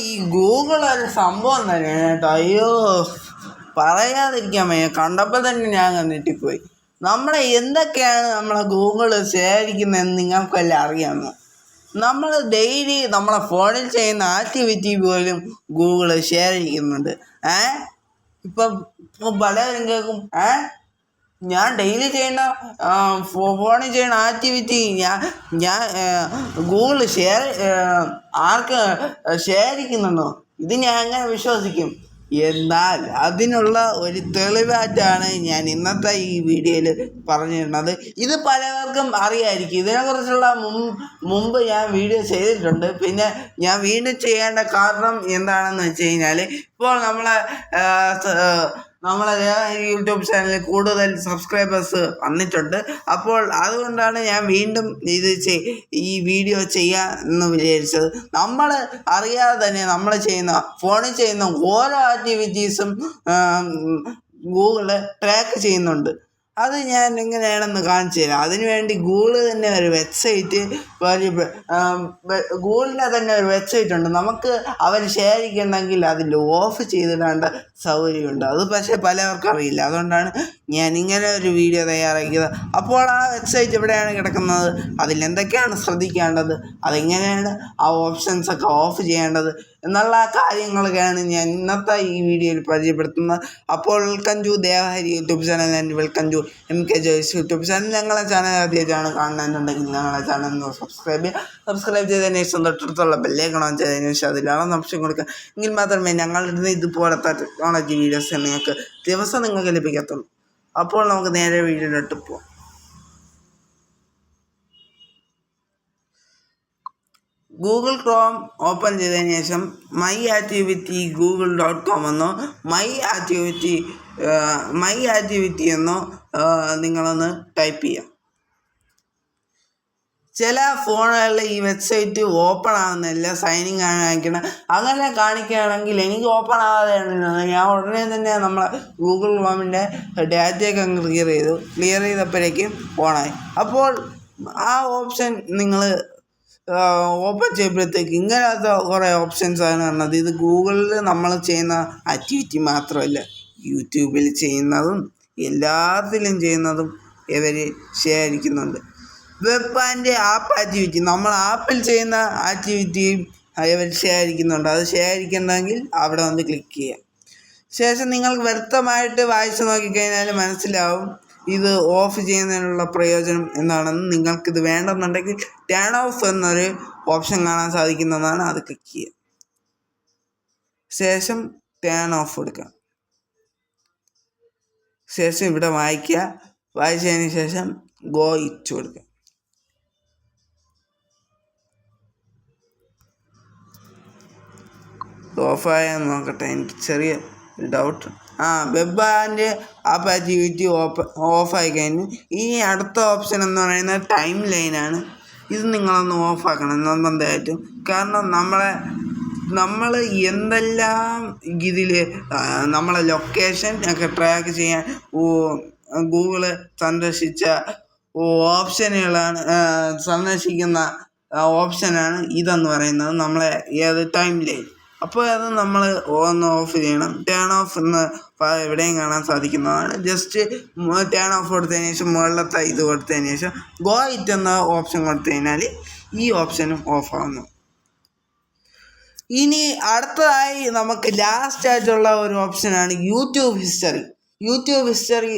ഈ ഗൂഗിൾ ഒരു സംഭവം തന്നെയാണ് കേട്ടോ. അയ്യോ, പറയാതിരിക്കാൻ വയ്യ. കണ്ടപ്പോൾ തന്നെ ഞാൻ ഞെട്ടിപ്പോയി. നമ്മളെ എന്തൊക്കെയാണ് നമ്മളെ ഗൂഗിൾ ശേഖരിക്കുന്നതെന്ന് നിങ്ങൾക്ക് വല്ല അറിയാമോ? നമ്മൾ ഡെയിലി നമ്മളെ ഫോണിൽ ചെയ്യുന്ന ആക്ടിവിറ്റി പോലും ഗൂഗിൾ ശേഖരിക്കുന്നുണ്ട്. ഇപ്പം പലരും കേൾക്കും, ഞാൻ ഡെയിലി ചെയ്യുന്ന ഫോണിൽ ചെയ്യുന്ന ആക്ടിവിറ്റി ഞാൻ ഗൂഗിൾ ശേഖരിക്കുന്നുണ്ടോ? ഇത് ഞാൻ എങ്ങനെ വിശ്വസിക്കും? എന്നാൽ അതിനുള്ള ഒരു തെളിവായിട്ടാണ് ഞാൻ ഇന്നത്തെ ഈ വീഡിയോയിൽ പറഞ്ഞിരുന്നത്. ഇത് പലവർക്കും അറിയായിരിക്കും. ഇതിനെക്കുറിച്ചുള്ള മുമ്പ് ഞാൻ വീഡിയോ ചെയ്തിട്ടുണ്ട്. പിന്നെ ഞാൻ വീണ്ടും ചെയ്യേണ്ട കാരണം എന്താണെന്ന് വെച്ച് കഴിഞ്ഞാൽ, ഇപ്പോൾ നമ്മളെ യൂട്യൂബ് ചാനലിൽ കൂടുതൽ സബ്സ്ക്രൈബേഴ്സ് വന്നിട്ടുണ്ട്. അപ്പോൾ അതുകൊണ്ടാണ് ഞാൻ വീണ്ടും ഈ വീഡിയോ ചെയ്യാമെന്ന് വിചാരിച്ചത്. നമ്മൾ അറിയാതെ തന്നെ നമ്മൾ ഫോണിൽ ചെയ്യുന്ന ഓരോ ആക്ടിവിറ്റീസും ഗൂഗിള് ട്രാക്ക് ചെയ്യുന്നുണ്ട്. അത് ഞാൻ എങ്ങനെയാണെന്ന് കാണിച്ചു തരാം. അതിനുവേണ്ടി ഗൂഗിളിൻ്റെ തന്നെ ഒരു വെബ്സൈറ്റ് ഉണ്ട്. നമുക്ക് അവർ ശേഖരിക്കണമെങ്കിൽ അതിൽ ഓഫ് ചെയ്തിടേണ്ട സൗകര്യമുണ്ട്. അത് പക്ഷേ പലവർക്കും അറിയില്ല. അതുകൊണ്ടാണ് ഞാൻ ഇങ്ങനെ ഒരു വീഡിയോ തയ്യാറാക്കിയത്. അപ്പോൾ ആ വെബ്സൈറ്റ് എവിടെയാണ് കിടക്കുന്നത്, അതിലെന്തൊക്കെയാണ് ശ്രദ്ധിക്കേണ്ടത്, അതെങ്ങനെയാണ് ആ ഓപ്ഷൻസൊക്കെ ഓഫ് ചെയ്യേണ്ടത് എന്നുള്ള കാര്യങ്ങളൊക്കെയാണ് ഞാൻ ഇന്നത്തെ ഈ വീഡിയോയിൽ പരിചയപ്പെടുത്തുന്നത്. അപ്പോൾ welcome to Devahari YouTube channel and welcome to MK Joys YouTube channel. ഞങ്ങളെ ചാനൽ ആദ്യമായിട്ടാണ് കാണുന്നതെന്നുണ്ടെങ്കിൽ ഞങ്ങളെ ചാനൽ സബ്സ്ക്രൈബ് ചെയ്തതിന് ശേഷം തൊട്ടടുത്തുള്ള ബെല്ലൈക്കൺ ഓൺ ചെയ്തതിന് ശേഷം അതിലാണ് ഓപ്ഷൻ കൊടുക്കുക. എങ്കിൽ മാത്രമേ ഞങ്ങളുടെ ഇതുപോലത്തെ ടെക്നോളജി വീഡിയോസ് നിങ്ങൾക്ക് ലഭിക്കത്തുള്ളൂ. അപ്പോൾ നമുക്ക് നേരെ വീഡിയോയിലോട്ട് പോകാം. ഗൂഗിൾ ക്രോം ഓപ്പൺ ചെയ്തതിന് ശേഷം മൈ ആക്ടിവിറ്റി google.com എന്നോ മൈ ആക്ടിവിറ്റി എന്നോ നിങ്ങളൊന്ന് ടൈപ്പ് ചെയ്യാം. ചില ഫോണുകളിൽ ഈ വെബ്സൈറ്റ് ഓപ്പൺ ആകുന്നില്ല, സൈനിങ് ആണ് കാണിക്കണം. അങ്ങനെ കാണിക്കുകയാണെങ്കിൽ എനിക്ക് ഓപ്പൺ ആകാതെയാണ് ഞാൻ ഉടനെ തന്നെ നമ്മളെ ഗൂഗിൾ ക്രോമിൻ്റെ ഡാറ്റയൊക്കെ ക്ലിയർ ചെയ്തപ്പോഴേക്കും ഓണായി. അപ്പോൾ ആ ഓപ്ഷൻ നിങ്ങൾ ഓപ്പൺ ചെയ്യുമ്പോഴത്തേക്ക് ഇങ്ങനത്തെ കുറേ ഓപ്ഷൻസാണ് പറഞ്ഞത്. ഇത് ഗൂഗിളിൽ നമ്മൾ ചെയ്യുന്ന ആക്ടിവിറ്റി മാത്രമല്ല, യൂട്യൂബിൽ ചെയ്യുന്നതും എല്ലാത്തിലും ചെയ്യുന്നതും ഇവർ ശേഖരിക്കുന്നുണ്ട്. വെബ് ആൻഡ് ആപ്പ് ആക്ടിവിറ്റി, നമ്മൾ ആപ്പിൽ ചെയ്യുന്ന ആക്ടിവിറ്റിയും ഇവർ ശേഖരിക്കുന്നുണ്ട്. അത് ശേഖരിക്കണമെങ്കിൽ അവിടെ വന്ന് ക്ലിക്ക് ചെയ്യാം. ശേഷം നിങ്ങൾക്ക് വ്യക്തമായിട്ട് വായിച്ച് നോക്കിക്കഴിഞ്ഞാൽ മനസ്സിലാവും ഇത് ഓഫ് ചെയ്യുന്നതിനുള്ള പ്രയോജനം എന്താണെന്ന്. നിങ്ങൾക്കിത് വേണ്ടെന്നുണ്ടെങ്കിൽ ടേൺ ഓഫ് എന്നൊരു ഓപ്ഷൻ കാണാൻ സാധിക്കുന്നതാണ്. അത് ക്ലിക്ക് ചെയ്യുക. ശേഷം ടേൺ ഓഫ് കൊടുക്കുക. ശേഷം ഇവിടെ വായിച്ചതിന് ശേഷം ഗോ ഇറ്റ് കൊടുക്കുക. ഓഫായെന്ന് നോക്കട്ടെ, എനിക്ക് ചെറിയ doubt. Web and app activity ഓഫായി കഴിഞ്ഞു. ഇനി അടുത്ത ഓപ്ഷൻ എന്ന് പറയുന്നത് ടൈം ലൈനാണ്. ഇത് നിങ്ങളൊന്ന് ഓഫാക്കണം നിർബന്ധമായിട്ടും. കാരണം നമ്മൾ എന്തെല്ലാം ഇതിൽ നമ്മളെ ലൊക്കേഷൻ ഒക്കെ ട്രാക്ക് ചെയ്യാൻ ഗൂഗിള് സന്ദർശിക്കുന്ന ഓപ്ഷനാണ് ഇതെന്ന് പറയുന്നത് നമ്മളെ ടൈം ലൈൻ. അപ്പോൾ അത് നമ്മൾ ഒന്ന് ഓഫ് ചെയ്യണം. ടേൺ ഓഫ് എന്ന് എവിടെയും കാണാൻ സാധിക്കുന്നതാണ്. ജസ്റ്റ് ടേൺ ഓഫ് കൊടുത്തതിന് ശേഷം മുകളിലത്തെ ഇത് കൊടുത്തതിന് ശേഷം ഗോ ഇറ്റ് എന്ന ഓപ്ഷൻ കൊടുത്തു കഴിഞ്ഞാൽ ഈ ഓപ്ഷനും ഓഫാകുന്നു. ഇനി അടുത്തതായി നമുക്ക് ലാസ്റ്റ് ആയിട്ടുള്ള ഒരു ഓപ്ഷനാണ് യൂട്യൂബ് ഹിസ്റ്ററി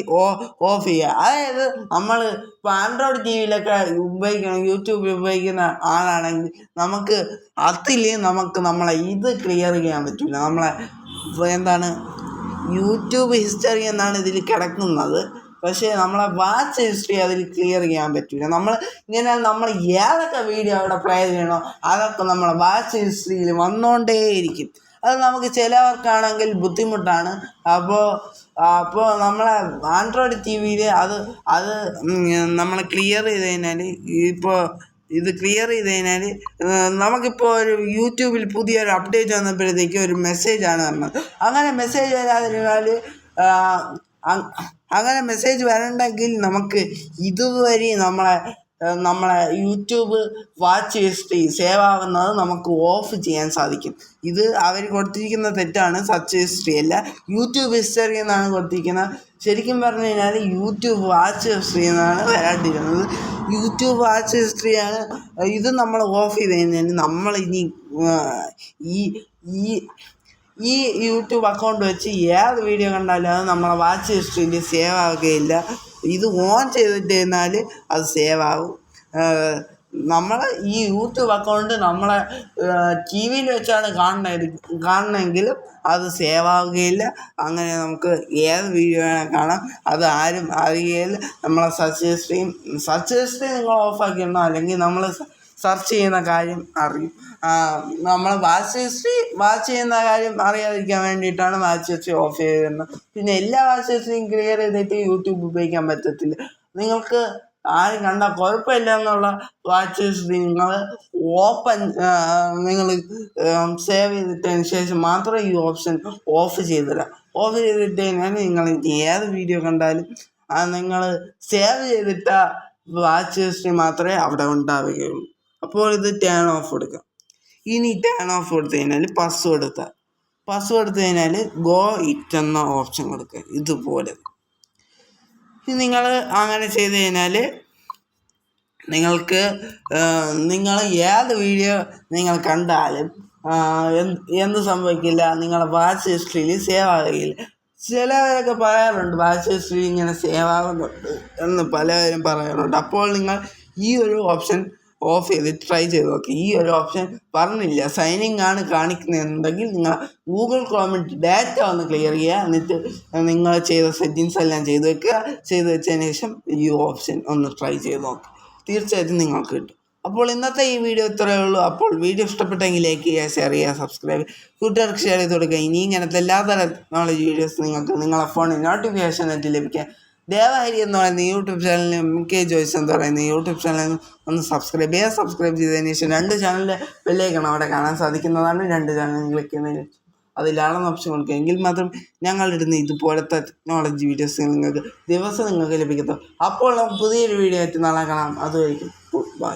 ഓഫ് ചെയ്യുക. അതായത് നമ്മൾ ഇപ്പോൾ ആൻഡ്രോയിഡ് ടിവിയിലൊക്കെ യൂട്യൂബ് ഉപയോഗിക്കുന്ന ആളാണെങ്കിൽ നമുക്ക് നമ്മളെ ഇത് ക്ലിയർ ചെയ്യാൻ പറ്റില്ല. യൂട്യൂബ് ഹിസ്റ്ററി എന്നാണ് ഇതിൽ കിടക്കുന്നത്. പക്ഷേ നമ്മളെ വാച്ച് ഹിസ്റ്ററി അതിൽ ക്ലിയർ ചെയ്യാൻ പറ്റില്ല. നമ്മൾ ഏതൊക്കെ വീഡിയോ അവിടെ പ്ലേ ചെയ്യണോ അതൊക്കെ നമ്മളെ വാച്ച് ഹിസ്റ്ററിയിൽ വന്നുകൊണ്ടേയിരിക്കും. അത് നമുക്ക് ചിലവർക്കാണെങ്കിൽ ബുദ്ധിമുട്ടാണ്. അപ്പോൾ നമ്മളെ ആൻഡ്രോയിഡ് ടി വിയിൽ അത് നമ്മൾ ക്ലിയർ ചെയ്ത് കഴിഞ്ഞാൽ നമുക്കിപ്പോൾ ഒരു യൂട്യൂബിൽ പുതിയൊരു അപ്ഡേറ്റ് വന്നപ്പോഴത്തേക്ക് ഒരു മെസ്സേജാണ് വന്നത്. അങ്ങനെ മെസ്സേജ് വരണ്ടെങ്കിൽ നമുക്ക് ഇതുവരെ നമ്മളെ നമ്മളെ യൂട്യൂബ് വാച്ച് ഹിസ്റ്ററി സേവ് ആവുന്നത് നമുക്ക് ഓഫ് ചെയ്യാൻ സാധിക്കും. ഇത് അവർ കൊടുത്തിരിക്കുന്ന തെറ്റാണ്. സെർച്ച് ഹിസ്റ്ററി അല്ല, യൂട്യൂബ് ഹിസ്റ്ററി എന്നാണ് കൊടുത്തിരിക്കുന്നത്. ശരിക്കും പറഞ്ഞു കഴിഞ്ഞാൽ യൂട്യൂബ് വാച്ച് ഹിസ്റ്ററി എന്നാണ് വരാണ്ടിരുന്നത്. YouTube watch ഹിസ്റ്ററിയാണ്. ഇത് നമ്മൾ ഓഫ് ചെയ്ത് കഴിഞ്ഞാൽ നമ്മൾ ഇനി ഈ ഈ ഈ യൂട്യൂബ് അക്കൗണ്ട് വെച്ച് ഏത് വീഡിയോ കണ്ടാലും അത് നമ്മളെ വാച്ച് ഹിസ്റ്ററിയിൽ സേവ് ആവുകയില്ല. ഇത് ഓൺ ചെയ്തിട്ട് കഴിഞ്ഞാൽ അത് സേവ് ആവും. നമ്മൾ ഈ യൂട്യൂബ് അക്കൗണ്ട് നമ്മളെ ടി വിയിൽ വെച്ചാണ് കാണണമെങ്കിലും അത് സേവ് ആവുകയില്ല. അങ്ങനെ നമുക്ക് ഏത് വീഡിയോ വേണേൽ കാണാം. അത് ആരും അറിയുകയില്ല. നമ്മളെ സെർച്ച് ഹിസ്റ്ററി നിങ്ങൾ ഓഫാക്കിയിടണം, അല്ലെങ്കിൽ നമ്മൾ സെർച്ച് ചെയ്യുന്ന കാര്യം അറിയും. നമ്മൾ വാച്ച് ചെയ്യുന്ന കാര്യം അറിയാതിരിക്കാൻ വേണ്ടിയിട്ടാണ് വാച്ച് ഹിസ്റ്ററി ഓഫ് ചെയ്തിരുന്നത്. പിന്നെ എല്ലാ വാച്ച് ഹിസ്റ്ററിയും ക്ലിയർ ചെയ്തിട്ട് യൂട്യൂബ് ഉപയോഗിക്കാൻ പറ്റത്തില്ല. നിങ്ങൾക്ക് ആരും കണ്ടാൽ കുഴപ്പമില്ല എന്നുള്ള വാച്ച് ഹിസ്റ്ററി നിങ്ങൾ നിങ്ങൾ സേവ് ചെയ്തിട്ടതിന് ശേഷം മാത്രം ഈ ഓപ്ഷൻ ഓഫ് ചെയ്തിടാം. ഓഫ് ചെയ്തിട്ട് കഴിഞ്ഞാൽ നിങ്ങൾ ഏത് വീഡിയോ കണ്ടാലും നിങ്ങൾ സേവ് ചെയ്തിട്ട വാച്ച് ഹിസ്റ്ററി മാത്രമേ അവിടെ ഉണ്ടാവുകയുള്ളൂ. അപ്പോൾ ഇത് ടേൺ ഓഫ് കൊടുക്കാം. ഇനി ടേൺ ഓഫ് കൊടുത്തു കഴിഞ്ഞാൽ പാസ്വേഡ് എടുത്തു കഴിഞ്ഞാൽ ഗോ ഇറ്റ് എന്ന ഓപ്ഷൻ കൊടുക്കുക. ഇതുപോലെ നിങ്ങൾ അങ്ങനെ ചെയ്ത് കഴിഞ്ഞാൽ നിങ്ങൾക്ക് നിങ്ങൾ ഏത് വീഡിയോ നിങ്ങൾ കണ്ടാലും എന്ത് സംഭവിക്കില്ല, നിങ്ങളെ വാച്ച് ഹിസ്റ്ററിയിൽ സേവ് ആകുകയില്ല. ചിലവരൊക്കെ പറയാറുണ്ട് വാച്ച് ഹിസ്റ്ററി ഇങ്ങനെ സേവ് ആകുന്നുണ്ട് എന്ന് പലവരും പറയാറുണ്ട്. അപ്പോൾ നിങ്ങൾ ഈ ഒരു ഓപ്ഷൻ ഓഫ് ചെയ്ത് ട്രൈ ചെയ്ത് നോക്കി. ഈ ഒരു ഓപ്ഷൻ പറഞ്ഞില്ല, സൈനിങ് ആണ് കാണിക്കുന്നതെന്നുണ്ടെങ്കിൽ നിങ്ങൾ ഗൂഗിൾ ക്രോമിൽ ഡാറ്റ ഒന്ന് ക്ലിയർ ചെയ്യുക. എന്നിട്ട് നിങ്ങൾ ചെയ്ത സെറ്റിങ്സ് എല്ലാം ചെയ്ത് വെച്ചതിന് ശേഷം ഈ ഓപ്ഷൻ ഒന്ന് ട്രൈ ചെയ്ത് നോക്കുക. തീർച്ചയായിട്ടും നിങ്ങൾക്ക് കിട്ടും. അപ്പോൾ ഇന്നത്തെ ഈ വീഡിയോ ഇത്രയേ ഉള്ളൂ. അപ്പോൾ വീഡിയോ ഇഷ്ടപ്പെട്ടെങ്കിൽ ലൈക്ക് ചെയ്യുക, ഷെയർ ചെയ്യുക, സബ്സ്ക്രൈബ്, കൂട്ടുകാർക്ക് ഷെയർ ചെയ്ത് കൊടുക്കുക. ഇനി ഇങ്ങനത്തെ എല്ലാതരം നോളജ് വീഡിയോസ് നിങ്ങൾക്ക് നിങ്ങളെ ഫോണിൽ നോട്ടിഫിക്കേഷൻ ആയിട്ട് ലഭിക്കാൻ ദേവഹരി എന്ന് പറയുന്ന യൂട്യൂബ് ചാനലിനും MK ജോയ്സ് എന്ന് പറയുന്ന യൂട്യൂബ് ചാനലിനും ഒന്ന് സബ്സ്ക്രൈബ് ചെയ്തതിന് ശേഷം 2 ചാനലിൻ്റെ ബെല്ലൈക്കൺ അവിടെ കാണാൻ സാധിക്കുന്നതാണ്. 2 ചാനൽ ക്ലിക്ക് ചെയ്യുന്നതിന് അതിലാണെന്ന് ഓപ്ഷൻ കൊടുക്കുക. എങ്കിൽ മാത്രം ഞങ്ങളിടുന്ന ഇതുപോലത്തെ ടെക്നോളജി വീഡിയോസ് നിങ്ങൾക്ക് ദിവസം ലഭിക്കത്തുള്ളൂ. അപ്പോൾ നമുക്ക് പുതിയൊരു വീഡിയോ ആയിട്ട് നാളെ കാണാം. അതുവരെയും ബൈ.